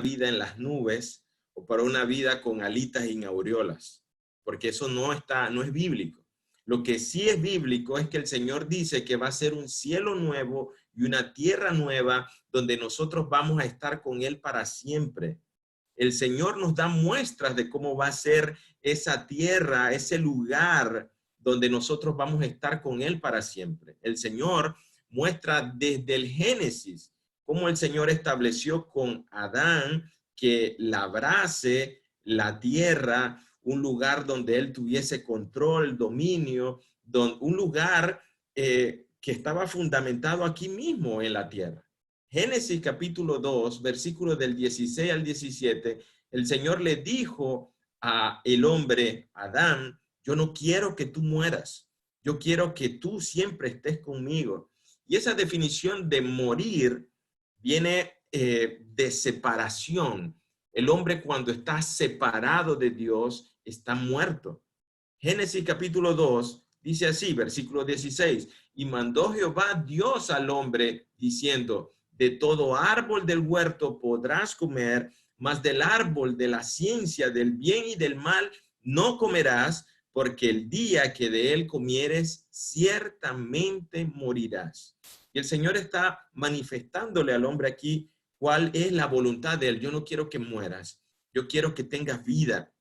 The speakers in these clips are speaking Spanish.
vida en las nubes o para una vida con alitas y aureolas, porque eso no es bíblico. Lo que sí es bíblico es que el Señor dice que va a ser un cielo nuevo y una tierra nueva donde nosotros vamos a estar con Él para siempre. El Señor nos da muestras de cómo va a ser esa tierra, ese lugar donde nosotros vamos a estar con Él para siempre. El Señor muestra desde el Génesis cómo el Señor estableció con Adán que labrase la tierra, un lugar donde Él tuviese control, dominio, un lugar que estaba fundamentado aquí mismo en la tierra. Génesis capítulo 2, versículos del 16 al 17, el Señor le dijo a el hombre, Adán, yo no quiero que tú mueras, yo quiero que tú siempre estés conmigo. Y esa definición de morir viene de separación. El hombre cuando está separado de Dios está muerto. Génesis capítulo 2 dice así, versículo 16, y mandó Jehová Dios al hombre diciendo, de todo árbol del huerto podrás comer, mas del árbol de la ciencia del bien y del mal no comerás, porque el día que de él comieres, ciertamente morirás. Y el Señor está manifestándole al hombre aquí cuál es la voluntad de él. Yo no quiero que mueras, yo quiero que tengas vida.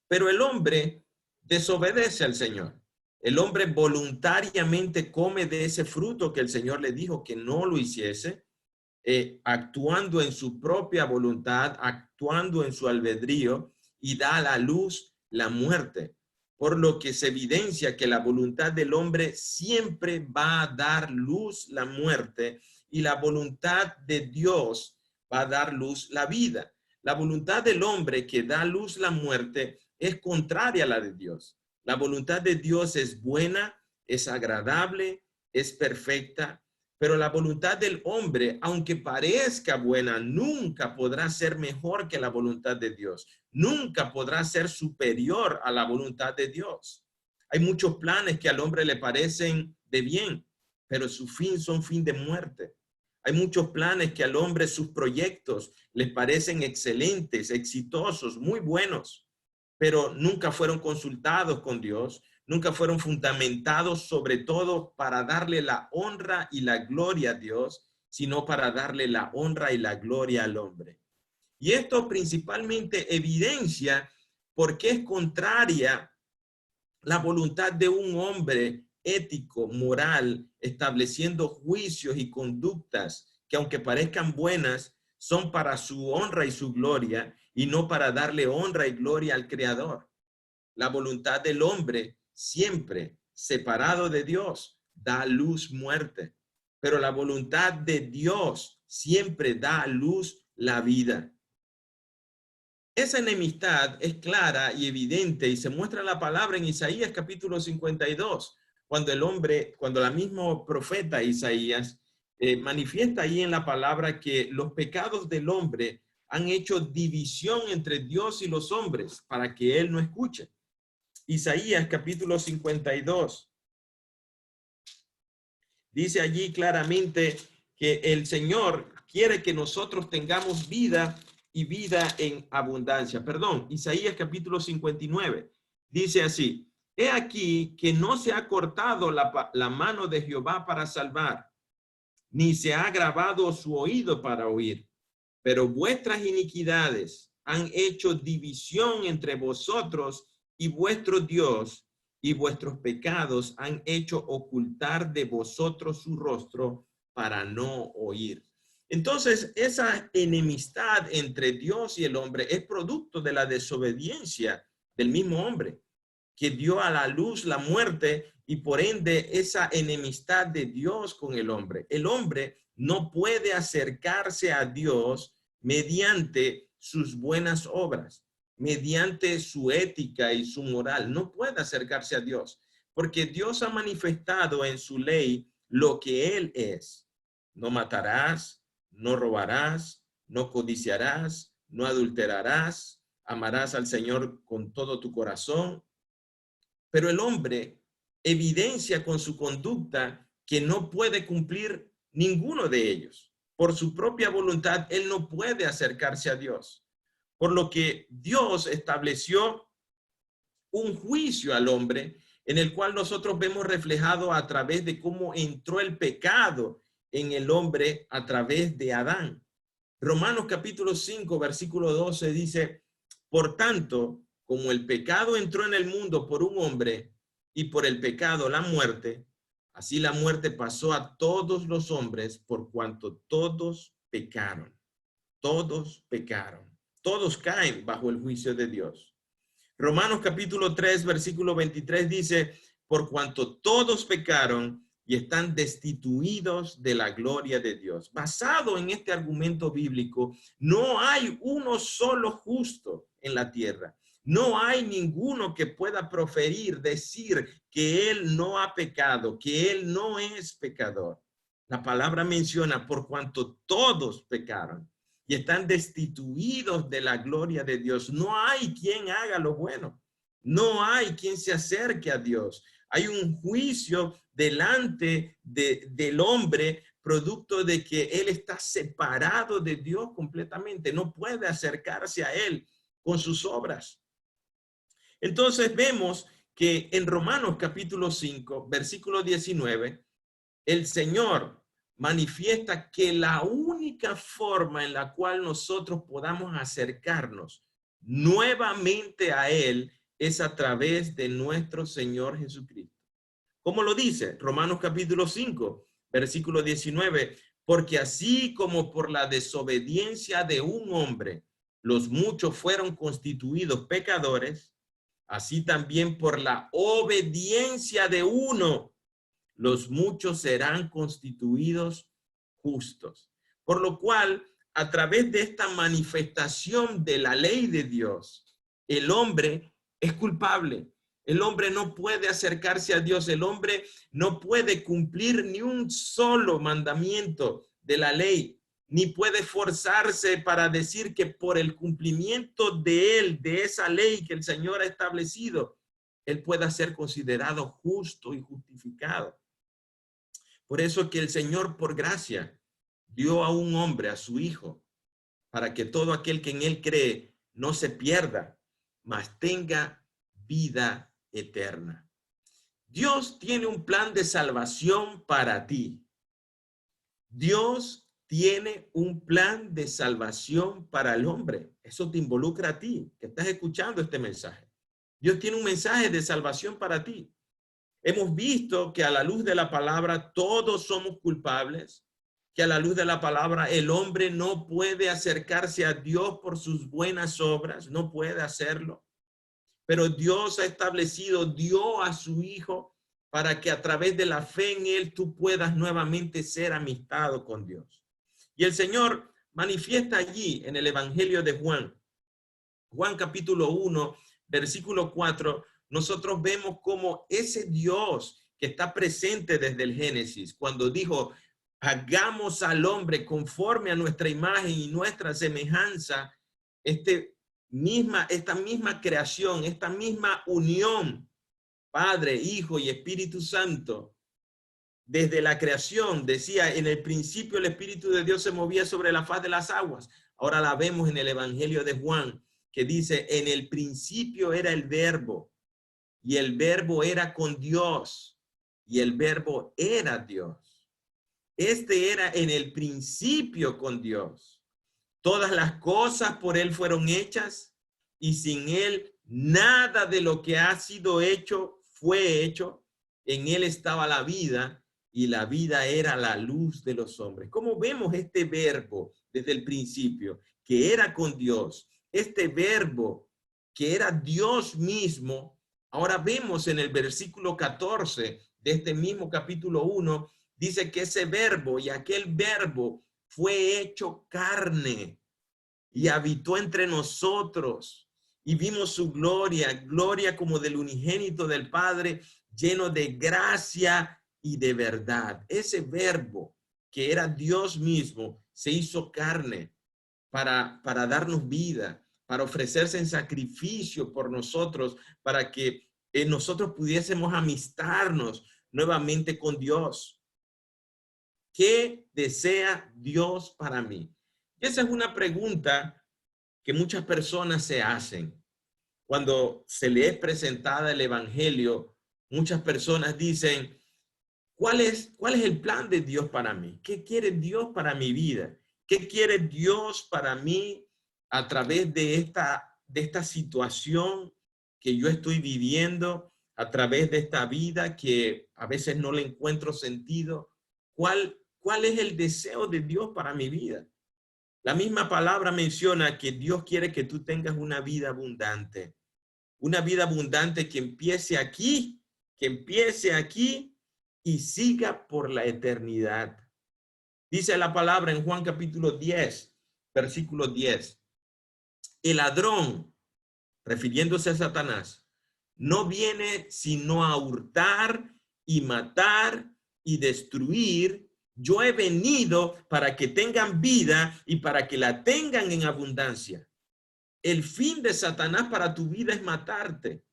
Pero el hombre desobedece al Señor. El hombre voluntariamente come de ese fruto que el Señor le dijo que no lo hiciese, actuando en su propia voluntad, actuando en su albedrío, y da a la luz la muerte. Por lo que se evidencia que la voluntad del hombre siempre va a dar luz la muerte, y la voluntad de Dios va a dar luz la vida. La voluntad del hombre que da luz la muerte es contraria a la de Dios. La voluntad de Dios es buena, es agradable, es perfecta, pero la voluntad del hombre, aunque parezca buena, nunca podrá ser mejor que la voluntad de Dios. Nunca podrá ser superior a la voluntad de Dios. Hay muchos planes que al hombre le parecen de bien, pero su fin son fin de muerte. Hay muchos planes que al hombre sus proyectos les parecen excelentes, exitosos, muy buenos, pero nunca fueron consultados con Dios, nunca fueron fundamentados sobre todo para darle la honra y la gloria a Dios, sino para darle la honra y la gloria al hombre. Y esto principalmente evidencia por qué es contraria la voluntad de un hombre ético, moral, estableciendo juicios y conductas que aunque parezcan buenas, son para su honra y su gloria y no para darle honra y gloria al Creador. La voluntad del hombre siempre separado de Dios da a luz muerte, pero la voluntad de Dios siempre da a luz la vida. Esa enemistad es clara y evidente y se muestra la palabra en Isaías capítulo 52, cuando la misma profeta Isaías manifiesta ahí en la palabra que los pecados del hombre han hecho división entre Dios y los hombres para que él no escuche. Isaías capítulo 52 dice allí claramente que el Señor quiere que nosotros tengamos vida y vida en abundancia. Perdón, Isaías capítulo 59 dice así, he aquí que no se ha cortado la mano de Jehová para salvar, ni se ha agravado su oído para oír, pero vuestras iniquidades han hecho división entre vosotros y vuestro Dios, y vuestros pecados han hecho ocultar de vosotros su rostro para no oír. Entonces, esa enemistad entre Dios y el hombre es producto de la desobediencia del mismo hombre, que dio a la luz la muerte y por ende esa enemistad de Dios con el hombre. El hombre no puede acercarse a Dios mediante sus buenas obras, mediante su ética y su moral. No puede acercarse a Dios, porque Dios ha manifestado en su ley lo que Él es. No matarás, no robarás, no codiciarás, no adulterarás, amarás al Señor con todo tu corazón. Pero el hombre evidencia con su conducta que no puede cumplir ninguno de ellos. por su propia voluntad, él no puede acercarse a Dios. Por lo que Dios estableció un juicio al hombre en el cual nosotros vemos reflejado a través de cómo entró el pecado en el hombre a través de Adán. Romanos capítulo 5, versículo 12 dice, por tanto, como el pecado entró en el mundo por un hombre y por el pecado la muerte, así la muerte pasó a todos los hombres por cuanto todos pecaron. Todos pecaron. Todos caen bajo el juicio de Dios. Romanos capítulo 3, versículo 23 dice, por cuanto todos pecaron y están destituidos de la gloria de Dios. Basado en este argumento bíblico, no hay uno solo justo en la tierra. No hay ninguno que pueda proferir, decir que él no ha pecado, que él no es pecador. La palabra menciona por cuanto todos pecaron y están destituidos de la gloria de Dios. No hay quien haga lo bueno. No hay quien se acerque a Dios. Hay un juicio delante del hombre, producto de que él está separado de Dios completamente. No puede acercarse a él con sus obras. Entonces vemos que en Romanos capítulo 5, versículo 19, el Señor manifiesta que la única forma en la cual nosotros podamos acercarnos nuevamente a Él es a través de nuestro Señor Jesucristo. ¿Cómo lo dice? Romanos capítulo 5, versículo 19. Porque así como por la desobediencia de un hombre los muchos fueron constituidos pecadores, así también por la obediencia de uno los muchos serán constituidos justos. Por lo cual, a través de esta manifestación de la ley de Dios, el hombre es culpable. El hombre no puede acercarse a Dios. El hombre no puede cumplir ni un solo mandamiento de la ley, ni puede forzarse para decir que por el cumplimiento de él, de esa ley que el Señor ha establecido, él pueda ser considerado justo y justificado. Por eso que el Señor, por gracia, dio a un hombre, a su Hijo, para que todo aquel que en él cree no se pierda, mas tenga vida eterna. Dios tiene un plan de salvación para ti. Dios tiene un plan de salvación para el hombre. Eso te involucra a ti, que estás escuchando este mensaje. Dios tiene un mensaje de salvación para ti. Hemos visto que a la luz de la palabra todos somos culpables, que a la luz de la palabra el hombre no puede acercarse a Dios por sus buenas obras, no puede hacerlo. Pero Dios ha establecido, dio a su Hijo para que a través de la fe en Él tú puedas nuevamente ser amistado con Dios. Y el Señor manifiesta allí en el Evangelio de Juan, Juan capítulo 1, versículo 4, nosotros vemos cómo ese Dios que está presente desde el Génesis, cuando dijo, hagamos al hombre conforme a nuestra imagen y nuestra semejanza, esta misma creación, esta misma unión, Padre, Hijo y Espíritu Santo, desde la creación, decía, en el principio el Espíritu de Dios se movía sobre la faz de las aguas. Ahora la vemos en el Evangelio de Juan, que dice, en el principio era el Verbo, y el Verbo era con Dios, y el Verbo era Dios. Este era en el principio con Dios. Todas las cosas por Él fueron hechas, y sin Él nada de lo que ha sido hecho fue hecho. En Él estaba la vida, y la vida era la luz de los hombres. ¿Cómo vemos este Verbo desde el principio? Que era con Dios. Este Verbo, que era Dios mismo, ahora vemos en el versículo 14 de este mismo capítulo 1, dice que ese verbo y aquel verbo fue hecho carne y habitó entre nosotros y vimos su gloria, gloria como del unigénito del Padre, lleno de gracia y de verdad. Ese verbo que era Dios mismo se hizo carne para darnos vida, para ofrecerse en sacrificio por nosotros, para que nosotros pudiésemos amistarnos nuevamente con Dios. ¿Qué desea Dios para mí? Y esa es una pregunta que muchas personas se hacen. Cuando se le es presentada el evangelio, muchas personas dicen, ¿cuál es el plan de Dios para mí? ¿Qué quiere Dios para mi vida? ¿Qué quiere Dios para mí a través de esta situación que yo estoy viviendo, a través de esta vida que a veces no le encuentro sentido? ¿Cuál es el deseo de Dios para mi vida? La misma palabra menciona que Dios quiere que tú tengas una vida abundante que empiece aquí y siga por la eternidad. Dice la palabra en Juan capítulo 10, versículo 10. El ladrón, refiriéndose a Satanás, no viene sino a hurtar y matar y destruir. Yo he venido para que tengan vida y para que la tengan en abundancia. El fin de Satanás para tu vida es matarte.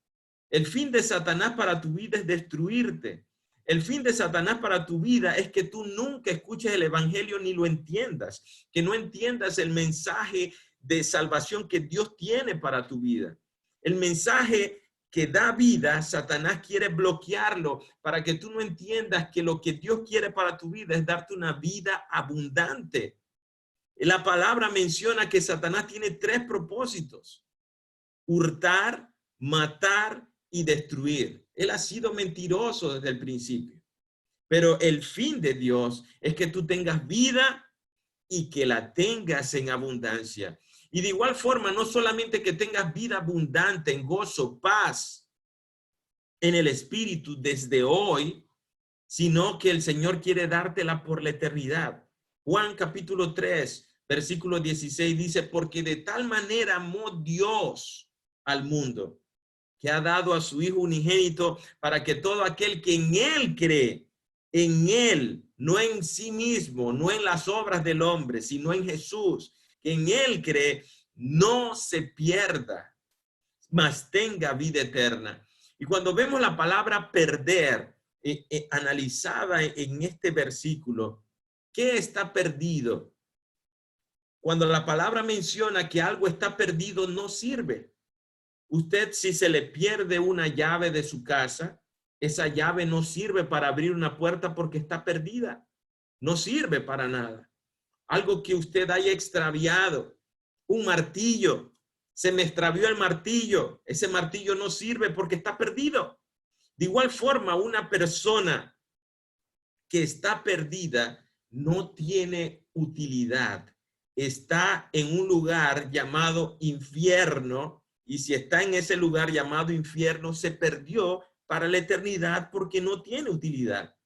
El fin de Satanás para tu vida es destruirte. El fin de Satanás para tu vida es que tú nunca escuches el evangelio ni lo entiendas, que no entiendas el mensaje de salvación que Dios tiene para tu vida. El mensaje que da vida, Satanás quiere bloquearlo para que tú no entiendas que lo que Dios quiere para tu vida es darte una vida abundante. La palabra menciona que Satanás tiene 3 propósitos: hurtar, matar y destruir. Él ha sido mentiroso desde el principio. Pero el fin de Dios es que tú tengas vida y que la tengas en abundancia. Y de igual forma, no solamente que tengas vida abundante en gozo, paz en el espíritu desde hoy, sino que el Señor quiere dártela por la eternidad. Juan capítulo 3, versículo 16 dice, porque de tal manera amó Dios al mundo, que ha dado a su Hijo unigénito para que todo aquel que en Él cree, en Él, no en sí mismo, no en las obras del hombre, sino en Jesús, que en Él cree, no se pierda, mas tenga vida eterna. Y cuando vemos la palabra perder, analizada en este versículo, ¿qué está perdido? Cuando la palabra menciona que algo está perdido, no sirve. Usted, si se le pierde una llave de su casa, esa llave no sirve para abrir una puerta porque está perdida. No sirve para nada. Algo que usted haya extraviado, un martillo, se me extravió el martillo, ese martillo no sirve porque está perdido. De igual forma, una persona que está perdida no tiene utilidad. Está en un lugar llamado infierno, y si está en ese lugar llamado infierno, se perdió para la eternidad porque no tiene utilidad.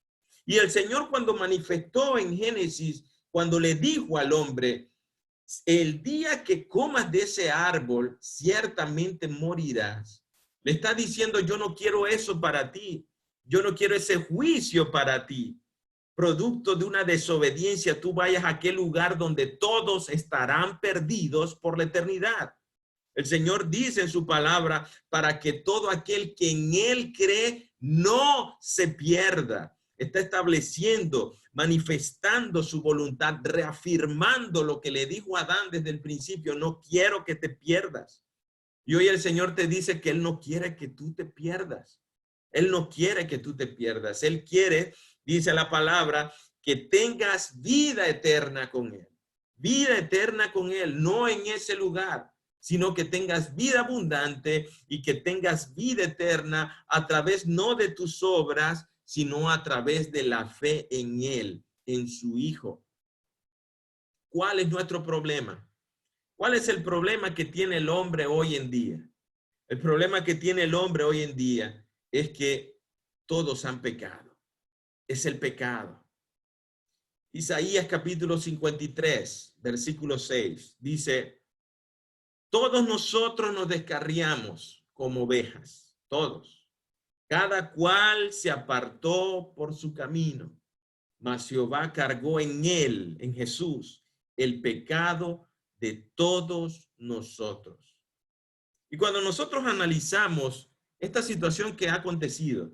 Y el Señor, cuando manifestó en Génesis, cuando le dijo al hombre, el día que comas de ese árbol, ciertamente morirás. Le está diciendo, yo no quiero eso para ti. Yo no quiero ese juicio para ti. Producto de una desobediencia, tú vayas a aquel lugar donde todos estarán perdidos por la eternidad. El Señor dice en su palabra, para que todo aquel que en Él cree no se pierda. Está estableciendo, manifestando su voluntad, reafirmando lo que le dijo a Adán desde el principio, no quiero que te pierdas. Y hoy el Señor te dice que Él no quiere que tú te pierdas. Él no quiere que tú te pierdas. Él quiere, dice la palabra, que tengas vida eterna con Él. Vida eterna con Él, no en ese lugar, sino que tengas vida abundante y que tengas vida eterna a través no de tus obras, sino a través de la fe en Él, en su Hijo. ¿Cuál es nuestro problema? ¿Cuál es el problema que tiene el hombre hoy en día? El problema que tiene el hombre hoy en día es que todos han pecado. Es el pecado. Isaías capítulo 53, versículo 6, dice, todos nosotros nos descarriamos como ovejas, todos. Cada cual se apartó por su camino, mas Jehová cargó en él, en Jesús, el pecado de todos nosotros. Y cuando nosotros analizamos esta situación que ha acontecido,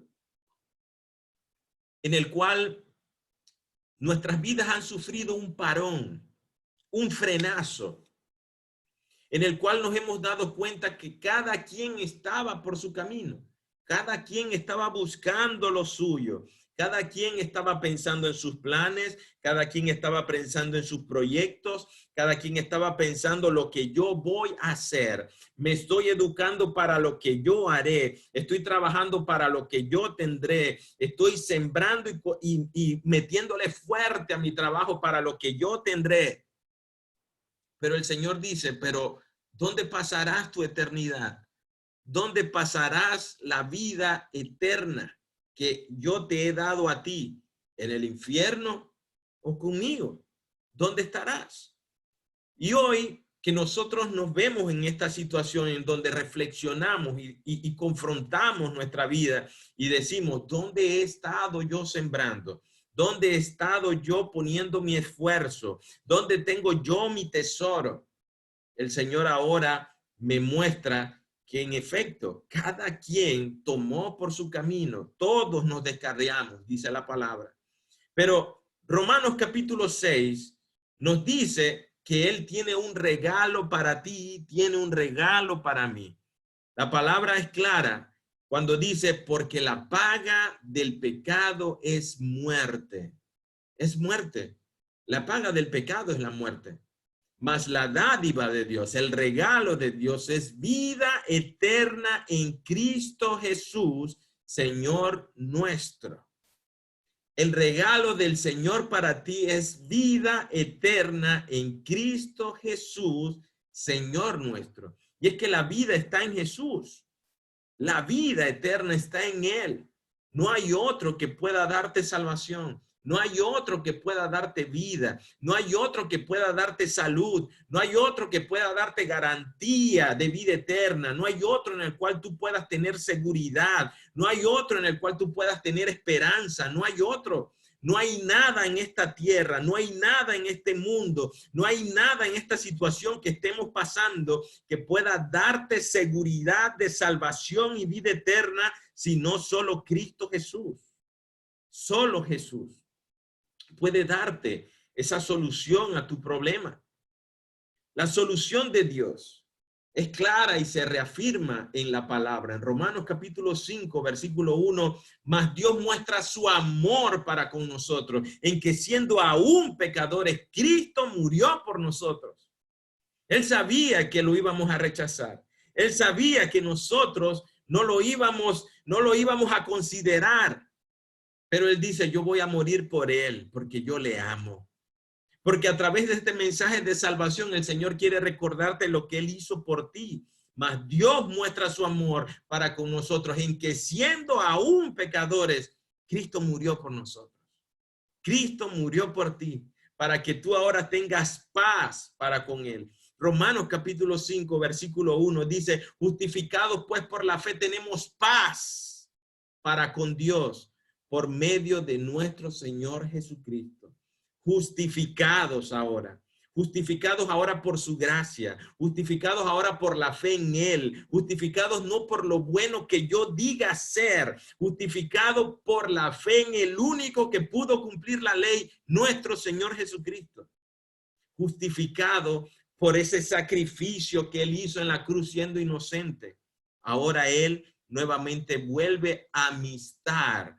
en el cual nuestras vidas han sufrido un parón, un frenazo, en el cual nos hemos dado cuenta que cada quien estaba por su camino, cada quien estaba buscando lo suyo, cada quien estaba pensando en sus planes, cada quien estaba pensando en sus proyectos, cada quien estaba pensando lo que yo voy a hacer. Me estoy educando para lo que yo haré, estoy trabajando para lo que yo tendré, estoy sembrando y metiéndole fuerte a mi trabajo para lo que yo tendré. Pero el Señor dice, pero ¿dónde pasarás tu eternidad? ¿Dónde pasarás la vida eterna que yo te he dado a ti? ¿En el infierno o conmigo? ¿Dónde estarás? Y hoy que nosotros nos vemos en esta situación en donde reflexionamos y confrontamos nuestra vida y decimos, ¿dónde he estado yo sembrando? ¿Dónde he estado yo poniendo mi esfuerzo? ¿Dónde tengo yo mi tesoro? El Señor ahora me muestra que en efecto, cada quien tomó por su camino, todos nos descarriamos, dice la palabra. Pero Romanos capítulo 6 nos dice que Él tiene un regalo para ti, tiene un regalo para mí. La palabra es clara cuando dice, porque la paga del pecado es muerte. Es muerte. La paga del pecado es la muerte. Mas la dádiva de Dios, el regalo de Dios es vida eterna en Cristo Jesús, Señor nuestro. El regalo del Señor para ti es vida eterna en Cristo Jesús, Señor nuestro. Y es que la vida está en Jesús. La vida eterna está en Él. No hay otro que pueda darte salvación. No hay otro que pueda darte vida. No hay otro que pueda darte salud. No hay otro que pueda darte garantía de vida eterna. No hay otro en el cual tú puedas tener seguridad. No hay otro en el cual tú puedas tener esperanza. No hay otro. No hay nada en esta tierra, no hay nada en este mundo, no hay nada en esta situación que estemos pasando que pueda darte seguridad de salvación y vida eterna, sino solo Cristo Jesús. Solo Jesús puede darte esa solución a tu problema. La solución de Dios es clara y se reafirma en la palabra. En Romanos capítulo 5, versículo 1, mas Dios muestra su amor para con nosotros, en que siendo aún pecadores, Cristo murió por nosotros. Él sabía que lo íbamos a rechazar. Él sabía que nosotros no lo íbamos a considerar. Pero Él dice, yo voy a morir por Él, porque yo le amo. Porque a través de este mensaje de salvación, el Señor quiere recordarte lo que Él hizo por ti. Mas Dios muestra su amor para con nosotros en que siendo aún pecadores, Cristo murió por nosotros. Cristo murió por ti para que tú ahora tengas paz para con Él. Romanos capítulo 5, versículo 1 dice, justificados pues por la fe tenemos paz para con Dios por medio de nuestro Señor Jesucristo. Justificados ahora por su gracia, justificados ahora por la fe en Él, justificados no por lo bueno que yo diga ser, justificados por la fe en el único que pudo cumplir la ley, nuestro Señor Jesucristo. Justificado por ese sacrificio que Él hizo en la cruz siendo inocente. Ahora Él nuevamente vuelve a amistar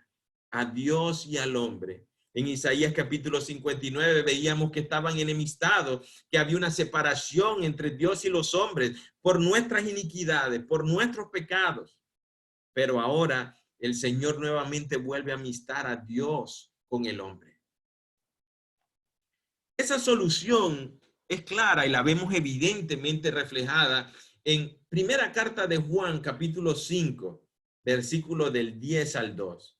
a Dios y al hombre. En Isaías capítulo 59 veíamos que estaban enemistados, que había una separación entre Dios y los hombres por nuestras iniquidades, por nuestros pecados. Pero ahora el Señor nuevamente vuelve a amistar a Dios con el hombre. Esa solución es clara y la vemos evidentemente reflejada en primera carta de Juan capítulo 5, versículo del 10 al 2.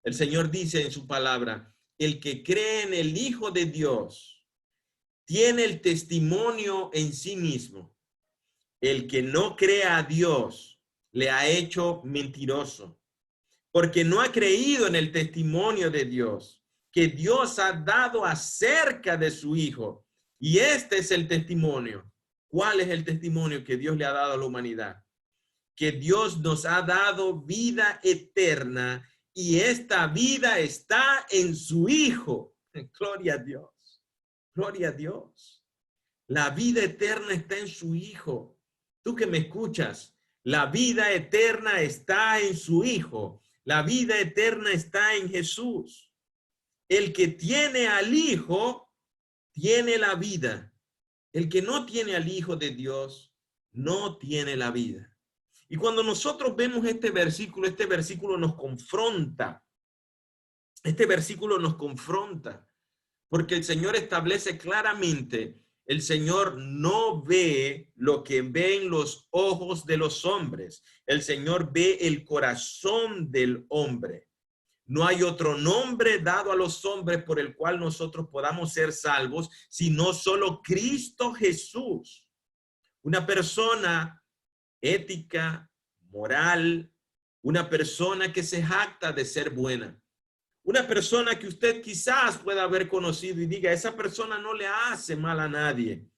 El Señor dice en su palabra, el que cree en el Hijo de Dios tiene el testimonio en sí mismo. El que no cree a Dios le ha hecho mentiroso, porque no ha creído en el testimonio de Dios, que Dios ha dado acerca de su Hijo. Y este es el testimonio. ¿Cuál es el testimonio que Dios le ha dado a la humanidad? Que Dios nos ha dado vida eterna y esta vida está en su Hijo. Gloria a Dios. Gloria a Dios. La vida eterna está en su Hijo. Tú que me escuchas, la vida eterna está en su Hijo. La vida eterna está en Jesús. El que tiene al Hijo, tiene la vida. El que no tiene al Hijo de Dios, no tiene la vida. Y cuando nosotros vemos este versículo nos confronta. Este versículo nos confronta. Porque el Señor establece claramente, el Señor no ve lo que ven los ojos de los hombres. El Señor ve el corazón del hombre. No hay otro nombre dado a los hombres por el cual nosotros podamos ser salvos, sino solo Cristo Jesús. Una persona ética, moral, una persona que se jacta de ser buena. Una persona que usted quizás pueda haber conocido y diga, esa persona no le hace mal a nadie.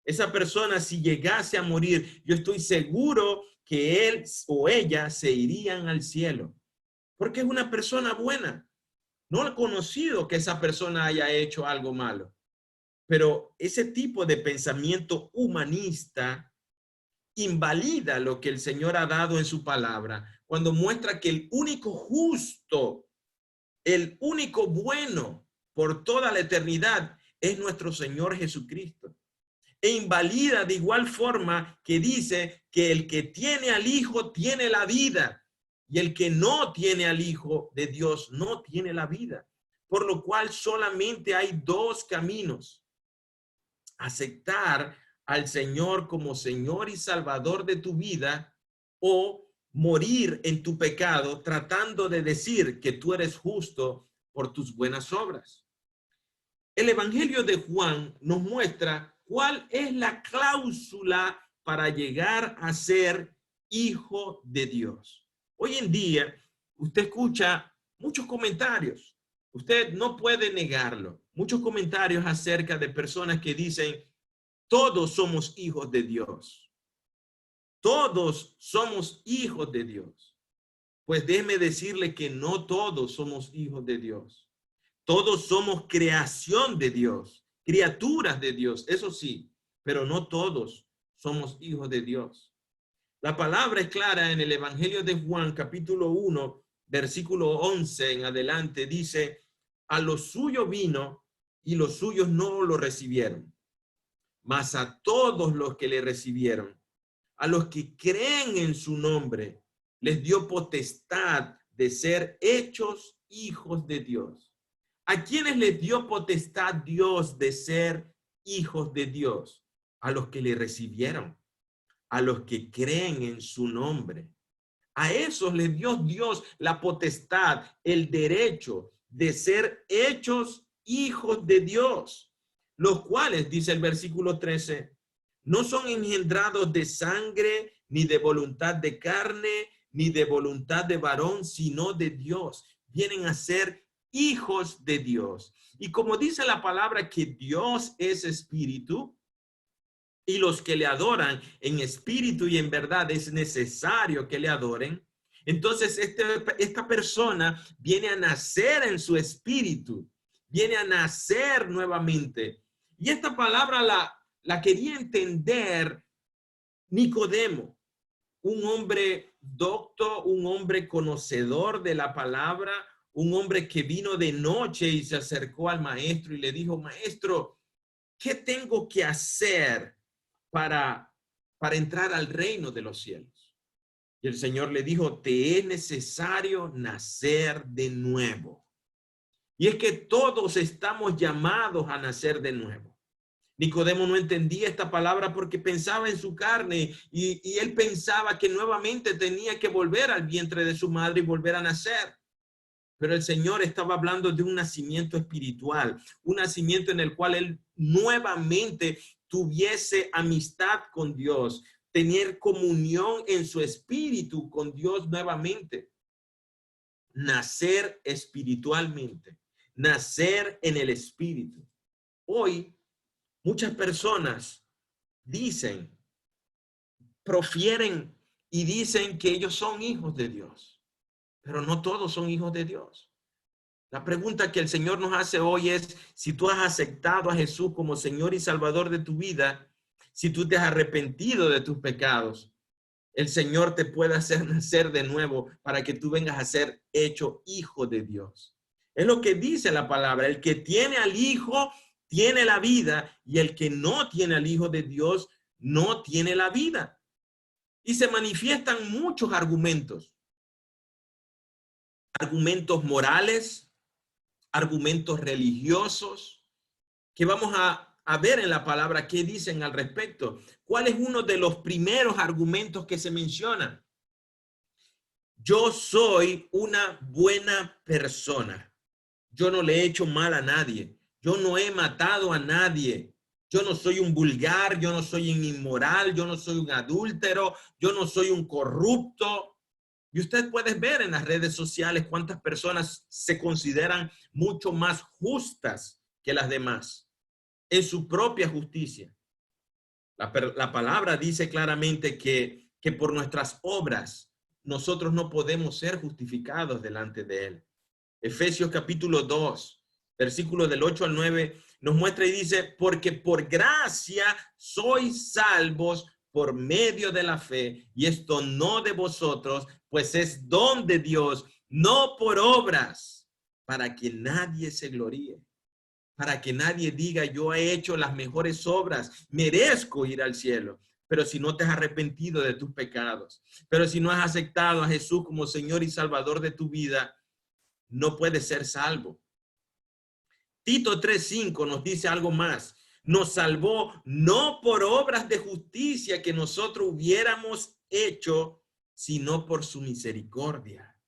Esa persona, si llegase a morir, yo estoy seguro que él o ella se irían al cielo. Porque es una persona buena. No he conocido que esa persona haya hecho algo malo. Pero ese tipo de pensamiento humanista invalida lo que el Señor ha dado en su palabra, cuando muestra que el único justo, el único bueno por toda la eternidad es nuestro Señor Jesucristo. E invalida de igual forma que dice que el que tiene al Hijo tiene la vida y el que no tiene al Hijo de Dios no tiene la vida. Por lo cual solamente hay dos caminos: aceptar al Señor como Señor y Salvador de tu vida, o morir en tu pecado tratando de decir que tú eres justo por tus buenas obras. El Evangelio de Juan nos muestra cuál es la cláusula para llegar a ser hijo de Dios. Hoy en día, usted escucha muchos comentarios. Usted no puede negarlo. Muchos comentarios acerca de personas que dicen, todos somos hijos de Dios. Todos somos hijos de Dios. Pues déjeme decirle que no todos somos hijos de Dios. Todos somos creación de Dios, criaturas de Dios, eso sí, pero no todos somos hijos de Dios. La palabra es clara en el Evangelio de Juan, capítulo 1, versículo 11 en adelante, dice, a los suyos vino y los suyos no lo recibieron, mas a todos los que le recibieron, a los que creen en su nombre, les dio potestad de ser hechos hijos de Dios. ¿A quiénes les dio potestad Dios de ser hijos de Dios? A los que le recibieron, a los que creen en su nombre. A esos les dio Dios la potestad, el derecho de ser hechos hijos de Dios, los cuales, dice el versículo 13, no son engendrados de sangre, ni de voluntad de carne, ni de voluntad de varón, sino de Dios. Vienen a ser hijos de Dios. Y como dice la palabra que Dios es espíritu, y los que le adoran en espíritu y en verdad es necesario que le adoren, entonces esta persona viene a nacer en su espíritu, viene a nacer nuevamente. Y esta palabra la quería entender Nicodemo, un hombre docto, un hombre conocedor de la palabra, un hombre que vino de noche y se acercó al maestro y le dijo, maestro, ¿qué tengo que hacer para entrar al reino de los cielos? Y el Señor le dijo, te es necesario nacer de nuevo. Y es que todos estamos llamados a nacer de nuevo. Nicodemo no entendía esta palabra porque pensaba en su carne y él pensaba que nuevamente tenía que volver al vientre de su madre y volver a nacer. Pero el Señor estaba hablando de un nacimiento espiritual, un nacimiento en el cual él nuevamente tuviese amistad con Dios, tener comunión en su espíritu con Dios nuevamente. Nacer espiritualmente, nacer en el espíritu. Hoy, muchas personas dicen, profieren y dicen que ellos son hijos de Dios, pero no todos son hijos de Dios. La pregunta que el Señor nos hace hoy es, si tú has aceptado a Jesús como Señor y Salvador de tu vida, si tú te has arrepentido de tus pecados, el Señor te puede hacer nacer de nuevo para que tú vengas a ser hecho hijo de Dios. Es lo que dice la palabra. El que tiene al Hijo tiene la vida, y el que no tiene al Hijo de Dios no tiene la vida. Y se manifiestan muchos argumentos. Argumentos morales, argumentos religiosos, que vamos a ver en la palabra qué dicen al respecto. ¿Cuál es uno de los primeros argumentos que se mencionan? Yo soy una buena persona. Yo no le he hecho mal a nadie. Yo no he matado a nadie. Yo no soy un vulgar, yo no soy un inmoral, yo no soy un adúltero, yo no soy un corrupto. Y usted puede ver en las redes sociales cuántas personas se consideran mucho más justas que las demás en su propia justicia. La palabra dice claramente que por nuestras obras nosotros no podemos ser justificados delante de Él. Efesios capítulo 2, versículos del 8 al 9, nos muestra y dice, porque por gracia sois salvos por medio de la fe, y esto no de vosotros, pues es don de Dios, no por obras, para que nadie se gloríe, para que nadie diga, yo he hecho las mejores obras, merezco ir al cielo. Pero si no te has arrepentido de tus pecados, pero si no has aceptado a Jesús como Señor y Salvador de tu vida, no puede ser salvo. Tito 3:5 nos dice algo más. Nos salvó no por obras de justicia que nosotros hubiéramos hecho, sino por su misericordia,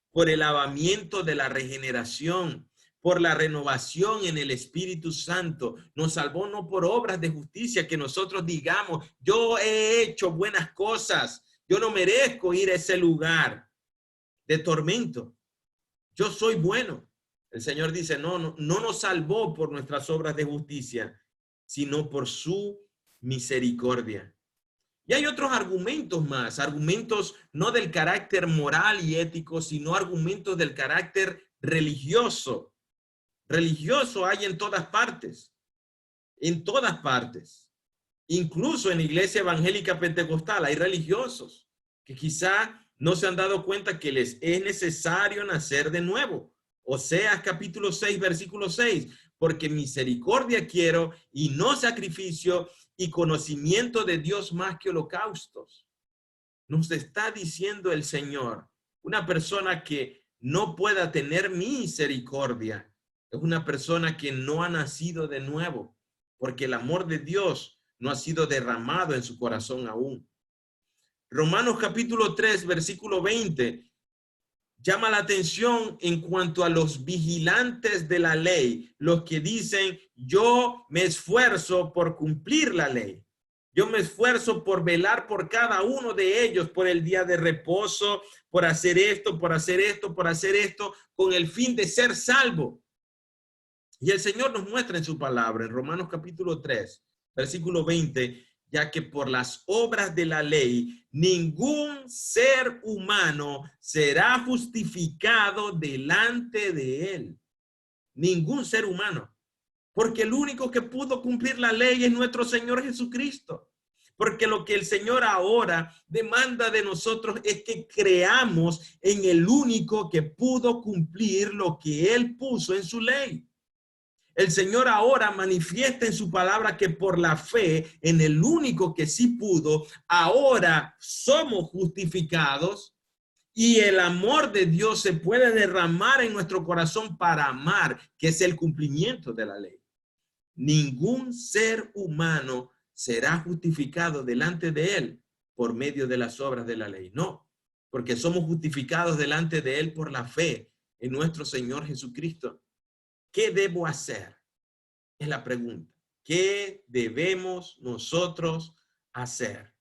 por el lavamiento de la regeneración, por la renovación en el Espíritu Santo. Nos salvó no por obras de justicia que nosotros digamos, yo he hecho buenas cosas, yo no merezco ir a ese lugar de tormento. Yo soy bueno. El Señor dice, no nos salvó por nuestras obras de justicia, sino por su misericordia. Y hay otros argumentos más, argumentos no del carácter moral y ético, sino argumentos del carácter religioso. Religioso hay en todas partes, incluso en la iglesia evangélica pentecostal hay religiosos que quizá no se han dado cuenta que les es necesario nacer de nuevo. Oseas capítulo 6, versículo 6, porque misericordia quiero y no sacrificio, y conocimiento de Dios más que holocaustos. Nos está diciendo el Señor, una persona que no pueda tener misericordia es una persona que no ha nacido de nuevo, porque el amor de Dios no ha sido derramado en su corazón aún. Romanos capítulo 3, versículo 20, llama la atención en cuanto a los vigilantes de la ley, los que dicen, yo me esfuerzo por cumplir la ley. Yo me esfuerzo por velar por cada uno de ellos, por el día de reposo, por hacer esto, por hacer esto, por hacer esto, con el fin de ser salvo. Y el Señor nos muestra en su palabra, en Romanos capítulo 3, versículo 20, ya que por las obras de la ley, ningún ser humano será justificado delante de él. Ningún ser humano. Porque el único que pudo cumplir la ley es nuestro Señor Jesucristo. Porque lo que el Señor ahora demanda de nosotros es que creamos en el único que pudo cumplir lo que Él puso en su ley. El Señor ahora manifiesta en su palabra que por la fe en el único que sí pudo, ahora somos justificados y el amor de Dios se puede derramar en nuestro corazón para amar, que es el cumplimiento de la ley. Ningún ser humano será justificado delante de Él por medio de las obras de la ley. No, porque somos justificados delante de Él por la fe en nuestro Señor Jesucristo. ¿Qué debo hacer? Es la pregunta. ¿Qué debemos nosotros hacer?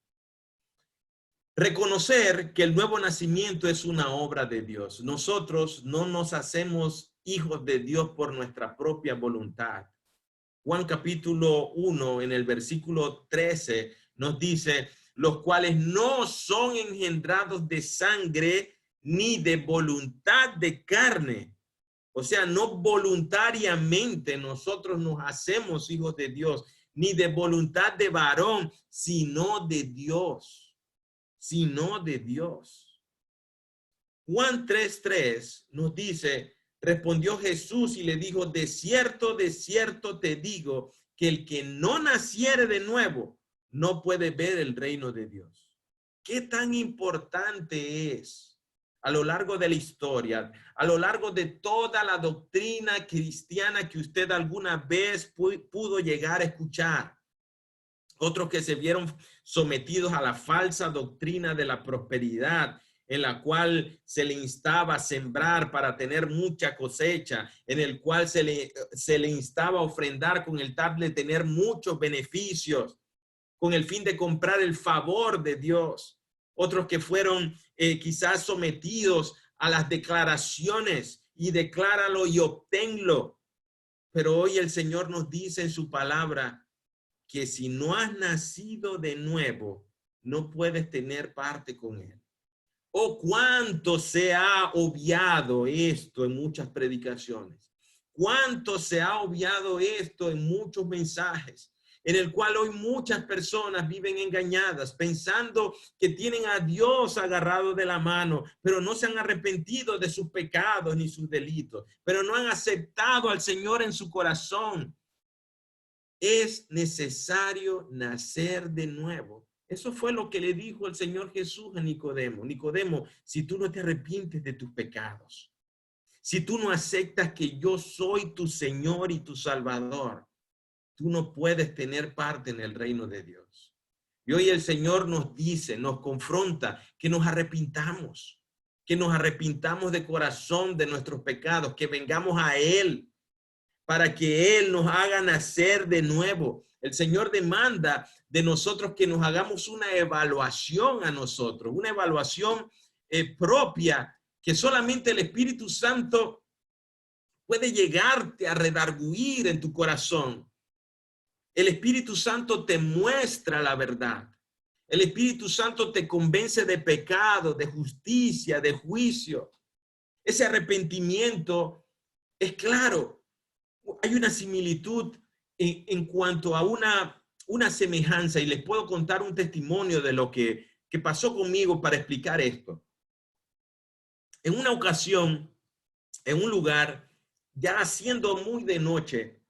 Reconocer que el nuevo nacimiento es una obra de Dios. Nosotros no nos hacemos hijos de Dios por nuestra propia voluntad. Juan capítulo 1, en el versículo 13, nos dice, los cuales no son engendrados de sangre ni de voluntad de carne. O sea, no voluntariamente nosotros nos hacemos hijos de Dios, ni de voluntad de varón, sino de Dios. Sino de Dios. Juan 3:3 nos dice, respondió Jesús y le dijo, de cierto te digo, que el que no naciere de nuevo no puede ver el reino de Dios. ¿Qué tan importante es a lo largo de la historia, a lo largo de toda la doctrina cristiana que usted alguna vez pudo llegar a escuchar? Otros que se vieron sometidos a la falsa doctrina de la prosperidad, en la cual se le instaba a sembrar para tener mucha cosecha, en el cual se le instaba a ofrendar con el tal de tener muchos beneficios, con el fin de comprar el favor de Dios. Otros que fueron quizás sometidos a las declaraciones y decláralo y obténlo. Pero hoy el Señor nos dice en su palabra que si no has nacido de nuevo, no puedes tener parte con Él. Oh, cuánto se ha obviado esto en muchas predicaciones. Cuánto se ha obviado esto en muchos mensajes, en el cual hoy muchas personas viven engañadas, pensando que tienen a Dios agarrado de la mano, pero no se han arrepentido de sus pecados ni sus delitos, pero no han aceptado al Señor en su corazón. Es necesario nacer de nuevo. Eso fue lo que le dijo el Señor Jesús a Nicodemo. Nicodemo, si tú no te arrepientes de tus pecados, si tú no aceptas que yo soy tu Señor y tu Salvador, tú no puedes tener parte en el reino de Dios. Y hoy el Señor nos dice, nos confronta, que nos arrepintamos de corazón de nuestros pecados, que vengamos a Él para que Él nos haga nacer de nuevo. El Señor demanda de nosotros que nos hagamos una evaluación a nosotros, una evaluación propia, que solamente el Espíritu Santo puede llegarte a redarguir en tu corazón. El Espíritu Santo te muestra la verdad. El Espíritu Santo te convence de pecado, de justicia, de juicio. Ese arrepentimiento es claro. Hay una similitud en cuanto a una semejanza, y les puedo contar un testimonio de lo que pasó conmigo para explicar esto. En una ocasión, en un lugar, ya siendo muy de noche,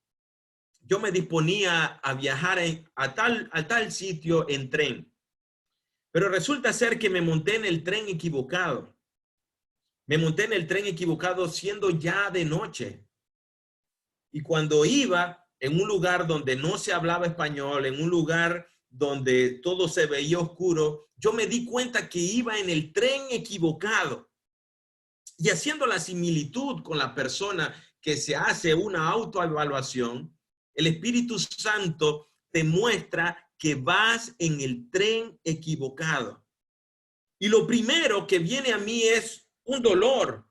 yo me disponía a viajar a tal sitio en tren. Pero resulta ser que me monté en el tren equivocado. Me monté en el tren equivocado siendo ya de noche. Y cuando iba en un lugar donde no se hablaba español, en un lugar donde todo se veía oscuro, yo me di cuenta que iba en el tren equivocado. Y haciendo la similitud con la persona que se hace una autoevaluación, el Espíritu Santo te muestra que vas en el tren equivocado. Y lo primero que viene a mí es un dolor,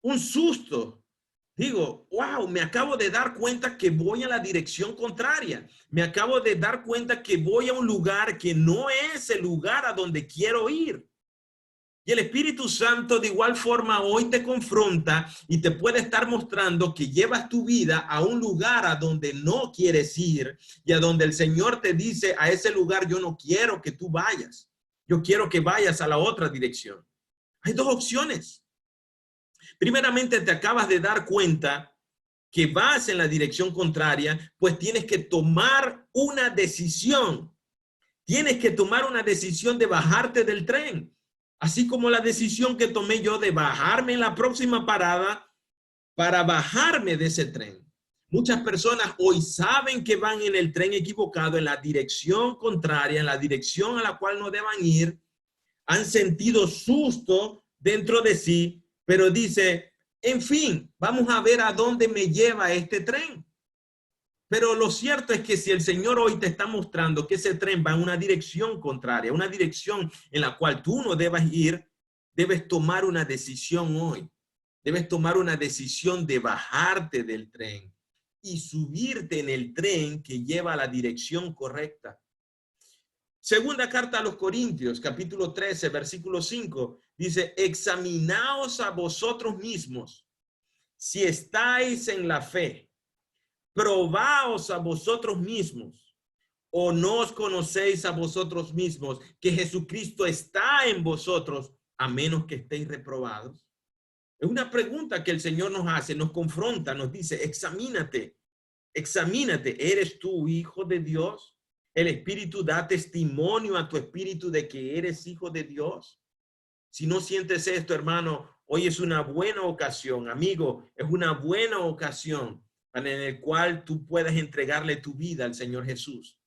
un susto. Digo, wow, me acabo de dar cuenta que voy a la dirección contraria. Me acabo de dar cuenta que voy a un lugar que no es el lugar a donde quiero ir. Y el Espíritu Santo de igual forma hoy te confronta y te puede estar mostrando que llevas tu vida a un lugar a donde no quieres ir y a donde el Señor te dice, a ese lugar yo no quiero que tú vayas. Yo quiero que vayas a la otra dirección. Hay dos opciones. Primeramente, te acabas de dar cuenta que vas en la dirección contraria, pues tienes que tomar una decisión. Tienes que tomar una decisión de bajarte del tren. Así como la decisión que tomé yo de bajarme en la próxima parada para bajarme de ese tren. Muchas personas hoy saben que van en el tren equivocado, en la dirección contraria, en la dirección a la cual no deban ir. Han sentido susto dentro de sí, pero dice, en fin, vamos a ver a dónde me lleva este tren. Pero lo cierto es que si el Señor hoy te está mostrando que ese tren va en una dirección contraria, una dirección en la cual tú no debas ir, debes tomar una decisión hoy. Debes tomar una decisión de bajarte del tren y subirte en el tren que lleva a la dirección correcta. Segunda carta a los Corintios, capítulo 13, versículo 5, dice, examinaos a vosotros mismos si estáis en la fe, probaos a vosotros mismos, o no os conocéis a vosotros mismos que Jesucristo está en vosotros, a menos que estéis reprobados. Es una pregunta que el Señor nos hace, nos confronta, nos dice, examínate, examínate, ¿eres tú hijo de Dios? El Espíritu da testimonio a tu espíritu de que eres hijo de Dios. Si no sientes esto, hermano, hoy es una buena ocasión, amigo, es una buena ocasión en el cual tú puedes entregarle tu vida al Señor Jesús.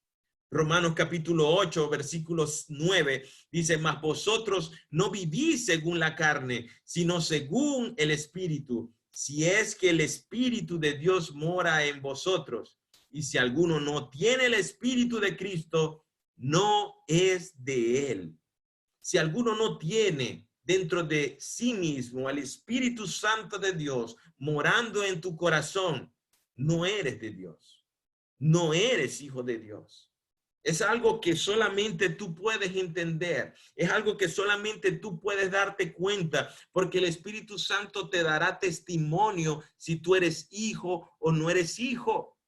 Romanos capítulo 8, versículos 9, dice, mas vosotros no vivís según la carne, sino según el Espíritu, si es que el Espíritu de Dios mora en vosotros. Y si alguno no tiene el Espíritu de Cristo, no es de él. Si alguno no tiene dentro de sí mismo al Espíritu Santo de Dios morando en tu corazón, no eres de Dios, no eres hijo de Dios. Es algo que solamente tú puedes entender, es algo que solamente tú puedes darte cuenta, porque el Espíritu Santo te dará testimonio si tú eres hijo o no eres hijo,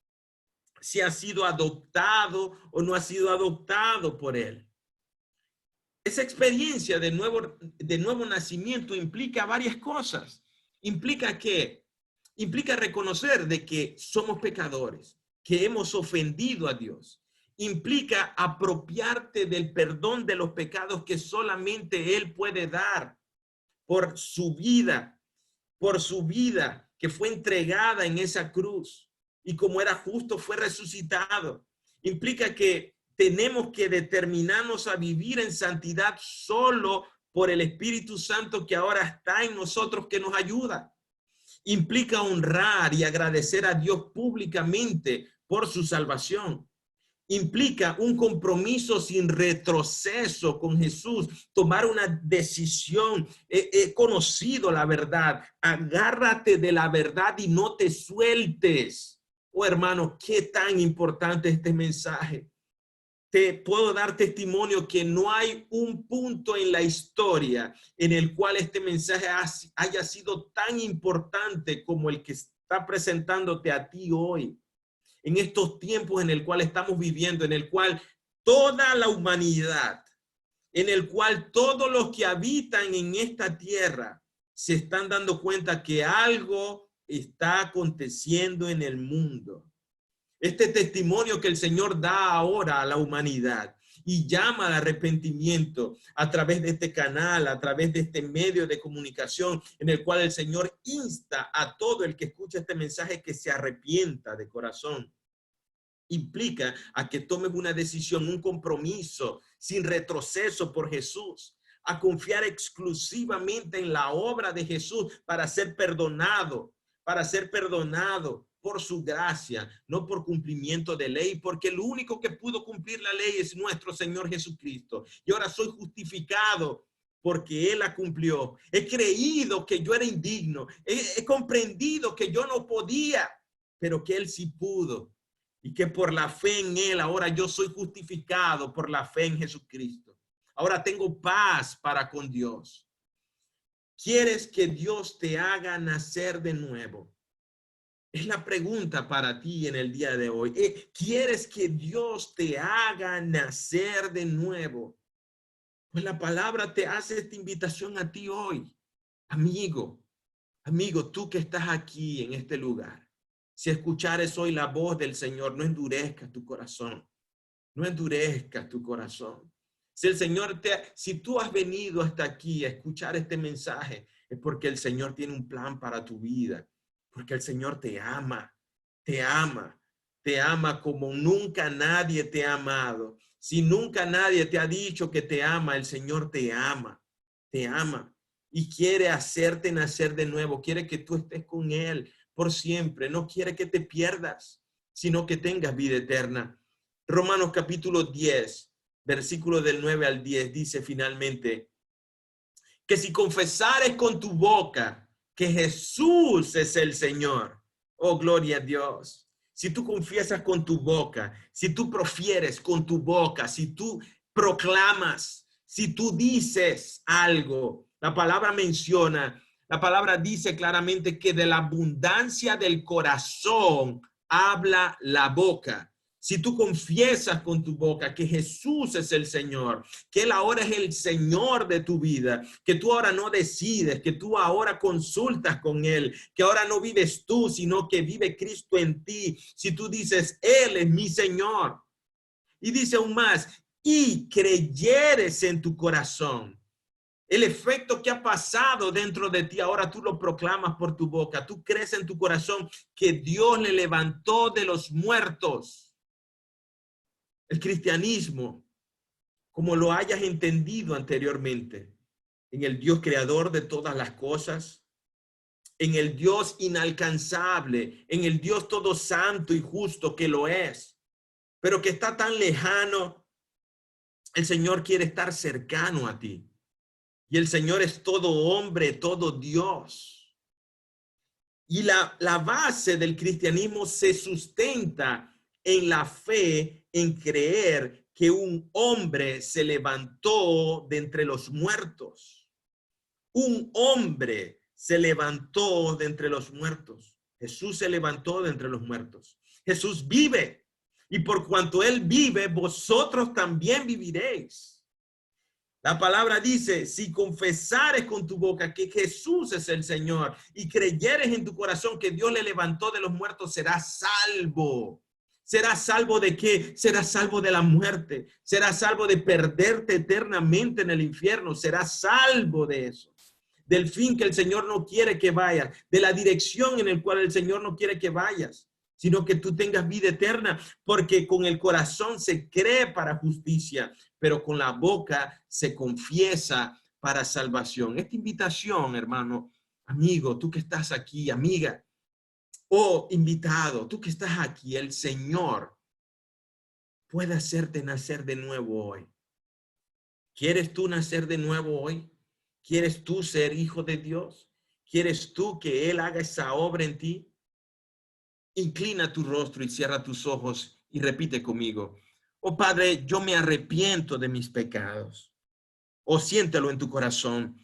si has sido adoptado o no has sido adoptado por él. Esa experiencia de nuevo nacimiento implica varias cosas. Implica reconocer de que somos pecadores, que hemos ofendido a Dios. Implica apropiarte del perdón de los pecados que solamente Él puede dar por su vida que fue entregada en esa cruz. Y como era justo, fue resucitado. Implica que tenemos que determinarnos a vivir en santidad solo por el Espíritu Santo que ahora está en nosotros, que nos ayuda. Implica honrar y agradecer a Dios públicamente por su salvación. Implica un compromiso sin retroceso con Jesús, tomar una decisión. He conocido la verdad, agárrate de la verdad y no te sueltes. Oh, hermano, qué tan importante este mensaje. Te puedo dar testimonio que no hay un punto en la historia en el cual este mensaje haya sido tan importante como el que está presentándote a ti hoy. En estos tiempos en el cual estamos viviendo, en el cual toda la humanidad, en el cual todos los que habitan en esta tierra se están dando cuenta que algo está aconteciendo en el mundo. Este testimonio que el Señor da ahora a la humanidad y llama al arrepentimiento a través de este canal, a través de este medio de comunicación en el cual el Señor insta a todo el que escucha este mensaje que se arrepienta de corazón. Implica a que tomes una decisión, un compromiso sin retroceso por Jesús, a confiar exclusivamente en la obra de Jesús para ser perdonado por su gracia, no por cumplimiento de ley, porque el único que pudo cumplir la ley es nuestro Señor Jesucristo. Y ahora soy justificado porque Él la cumplió. He creído que yo era indigno, he comprendido que yo no podía, pero que Él sí pudo. Y que por la fe en Él, ahora yo soy justificado por la fe en Jesucristo. Ahora tengo paz para con Dios. ¿Quieres que Dios te haga nacer de nuevo? Es la pregunta para ti en el día de hoy. ¿Quieres que Dios te haga nacer de nuevo? Pues la palabra te hace esta invitación a ti hoy. Amigo, tú que estás aquí en este lugar. Si escuchares hoy la voz del Señor, no endurezcas tu corazón. No endurezcas tu corazón. Si tú has venido hasta aquí a escuchar este mensaje, es porque el Señor tiene un plan para tu vida. Porque el Señor te ama como nunca nadie te ha amado. Si nunca nadie te ha dicho que te ama, el Señor te ama y quiere hacerte nacer de nuevo. Quiere que tú estés con Él por siempre. No quiere que te pierdas, sino que tengas vida eterna. Romanos capítulo 10, versículo del 9 al 10 dice finalmente que si confesares con tu boca que Jesús es el Señor, oh gloria a Dios. Si tú confiesas con tu boca, si tú profieres con tu boca, si tú proclamas, si tú dices algo, la palabra menciona La palabra dice claramente que de la abundancia del corazón habla la boca. Si tú confiesas con tu boca que Jesús es el Señor, que Él ahora es el Señor de tu vida, que tú ahora no decides, que tú ahora consultas con Él, que ahora no vives tú, sino que vive Cristo en ti. Si tú dices, Él es mi Señor. Y dice aún más, y creyeres en tu corazón. El efecto que ha pasado dentro de ti, ahora tú lo proclamas por tu boca. Tú crees en tu corazón que Dios le levantó de los muertos. El cristianismo, como lo hayas entendido anteriormente, en el Dios creador de todas las cosas, en el Dios inalcanzable, en el Dios todo santo y justo que lo es, pero que está tan lejano, el Señor quiere estar cercano a ti. Y el Señor es todo hombre, todo Dios. Y la base del cristianismo se sustenta en la fe, en creer que un hombre se levantó de entre los muertos. Un hombre se levantó de entre los muertos. Jesús se levantó de entre los muertos. Jesús vive. Y por cuanto Él vive, vosotros también viviréis. La palabra dice, si confesares con tu boca que Jesús es el Señor y creyeres en tu corazón que Dios le levantó de los muertos, serás salvo. ¿Serás salvo de qué? Serás salvo de la muerte. Serás salvo de perderte eternamente en el infierno. Serás salvo de eso. Del fin que el Señor no quiere que vayas. De la dirección en la cual el Señor no quiere que vayas. Sino que tú tengas vida eterna. Porque con el corazón se cree para justicia, pero con la boca se confiesa para salvación. Esta invitación, hermano, amigo, tú que estás aquí, amiga, o invitado, tú que estás aquí, el Señor puede hacerte nacer de nuevo hoy. ¿Quieres tú nacer de nuevo hoy? ¿Quieres tú ser hijo de Dios? ¿Quieres tú que Él haga esa obra en ti? Inclina tu rostro y cierra tus ojos y repite conmigo. Oh Padre, yo me arrepiento de mis pecados. O siéntelo en tu corazón.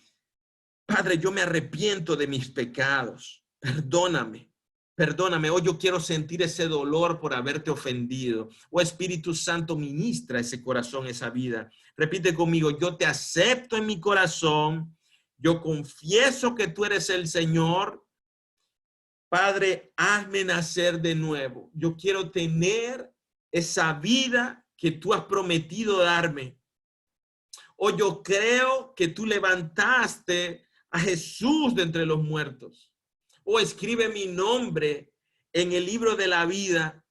Padre, yo me arrepiento de mis pecados. Perdóname. Perdóname. Hoy yo quiero sentir ese dolor por haberte ofendido. Oh Espíritu Santo, ministra ese corazón, esa vida. Repite conmigo. Yo te acepto en mi corazón. Yo confieso que tú eres el Señor. Padre, hazme nacer de nuevo. Yo quiero tener esa vida que tú has prometido darme. O yo creo que tú levantaste a Jesús de entre los muertos. O escribe mi nombre en el libro de la vida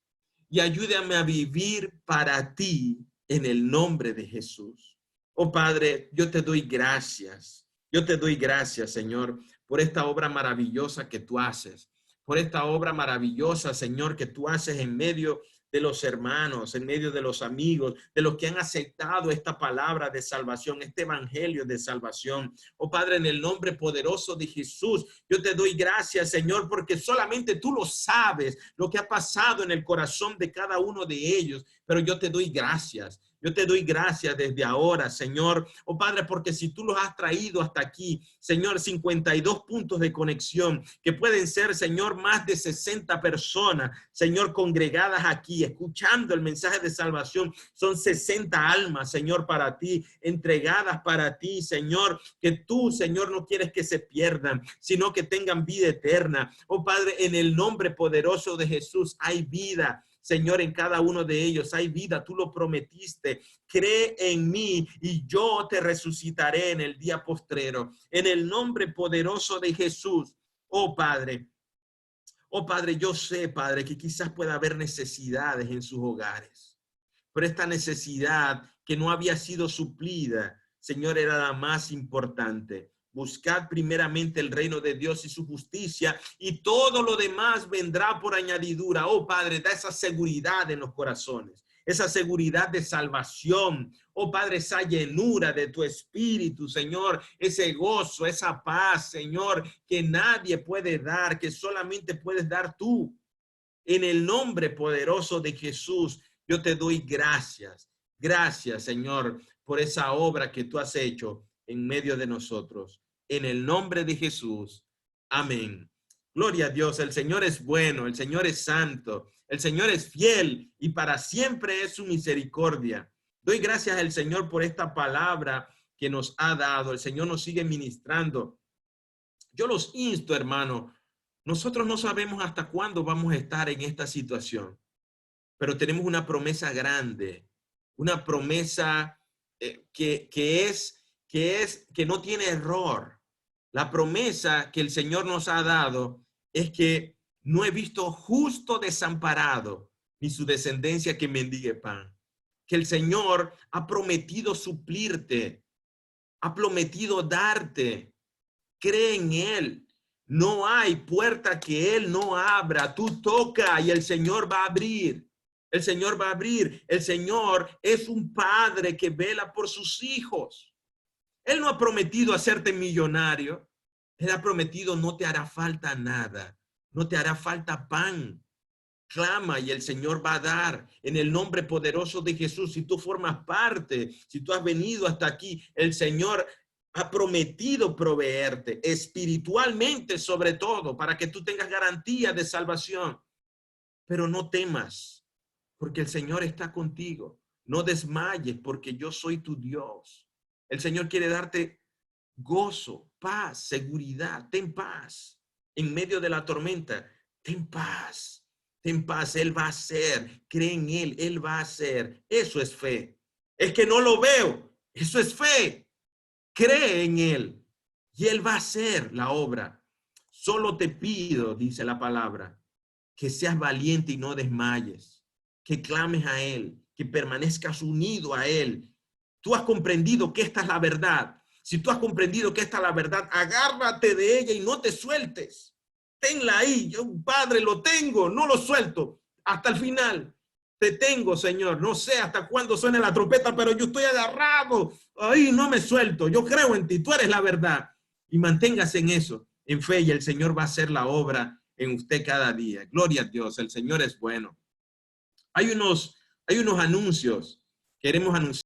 y ayúdame a vivir para ti en el nombre de Jesús. Oh Padre, yo te doy gracias. Yo te doy gracias, Señor, por esta obra maravillosa que tú haces. Por esta obra maravillosa, Señor, que tú haces en medio de los hermanos, en medio de los amigos, de los que han aceptado esta palabra de salvación, este evangelio de salvación. Oh Padre, en el nombre poderoso de Jesús, yo te doy gracias, Señor, porque solamente tú lo sabes, lo que ha pasado en el corazón de cada uno de ellos, pero yo te doy gracias. Yo te doy gracias desde ahora, Señor. Oh Padre, porque si tú los has traído hasta aquí, Señor, 52 puntos de conexión, que pueden ser, Señor, más de 60 personas, Señor, congregadas aquí, escuchando el mensaje de salvación. Son 60 almas, Señor, para ti, entregadas para ti, Señor, que tú, Señor, no quieres que se pierdan, sino que tengan vida eterna. Oh Padre, en el nombre poderoso de Jesús hay vida. Señor, en cada uno de ellos hay vida, tú lo prometiste. Cree en mí y yo te resucitaré en el día postrero. En el nombre poderoso de Jesús, oh Padre. Oh Padre, yo sé, Padre, que quizás pueda haber necesidades en sus hogares, pero esta necesidad que no había sido suplida, Señor, era la más importante. Buscad primeramente el reino de Dios y su justicia, y todo lo demás vendrá por añadidura. Oh Padre, da esa seguridad en los corazones, esa seguridad de salvación. Oh Padre, esa llenura de tu espíritu, Señor, ese gozo, esa paz, Señor, que nadie puede dar, que solamente puedes dar tú. En el nombre poderoso de Jesús, yo te doy gracias. Gracias, Señor, por esa obra que tú has hecho en medio de nosotros. en el nombre de Jesús. Amén. Gloria a Dios. El Señor es bueno, el Señor es santo, el Señor es fiel y para siempre es su misericordia. Doy gracias al Señor por esta palabra que nos ha dado. El Señor nos sigue ministrando. Yo los insto, hermano. Nosotros no sabemos hasta cuándo vamos a estar en esta situación, pero tenemos una promesa grande, una promesa que no tiene error. La promesa que el Señor nos ha dado es que no he visto justo desamparado, ni su descendencia que mendigue pan. Que el Señor ha prometido suplirte, ha prometido darte. Cree en Él. No hay puerta que Él no abra. Tú toca y el Señor va a abrir. El Señor va a abrir. El Señor es un padre que vela por sus hijos. Él no ha prometido hacerte millonario. Él ha prometido no te hará falta nada. No te hará falta pan. Clama y el Señor va a dar en el nombre poderoso de Jesús. Si tú formas parte, si tú has venido hasta aquí, el Señor ha prometido proveerte espiritualmente, sobre todo, para que tú tengas garantía de salvación. Pero no temas, porque el Señor está contigo. No desmayes, porque yo soy tu Dios. El Señor quiere darte gozo, paz, seguridad. Ten paz en medio de la tormenta. Ten paz, ten paz. Él va a hacer. Cree en Él, Él va a hacer. Eso es fe. Es que no lo veo. Eso es fe. Cree en Él y Él va a hacer la obra. Solo te pido, dice la palabra, que seas valiente y no desmayes, que clames a Él, que permanezcas unido a Él. Tú has comprendido que esta es la verdad. Si tú has comprendido que esta es la verdad, agárrate de ella y no te sueltes. Tenla ahí. Yo, Padre, lo tengo, no lo suelto hasta el final. Te tengo, Señor. No sé hasta cuándo suene la trompeta, pero yo estoy agarrado. Ahí no me suelto. Yo creo en ti. Tú eres la verdad. Y manténgase en eso, en fe, y el Señor va a hacer la obra en usted cada día. Gloria a Dios. El Señor es bueno. Hay unos anuncios. Queremos anunciar.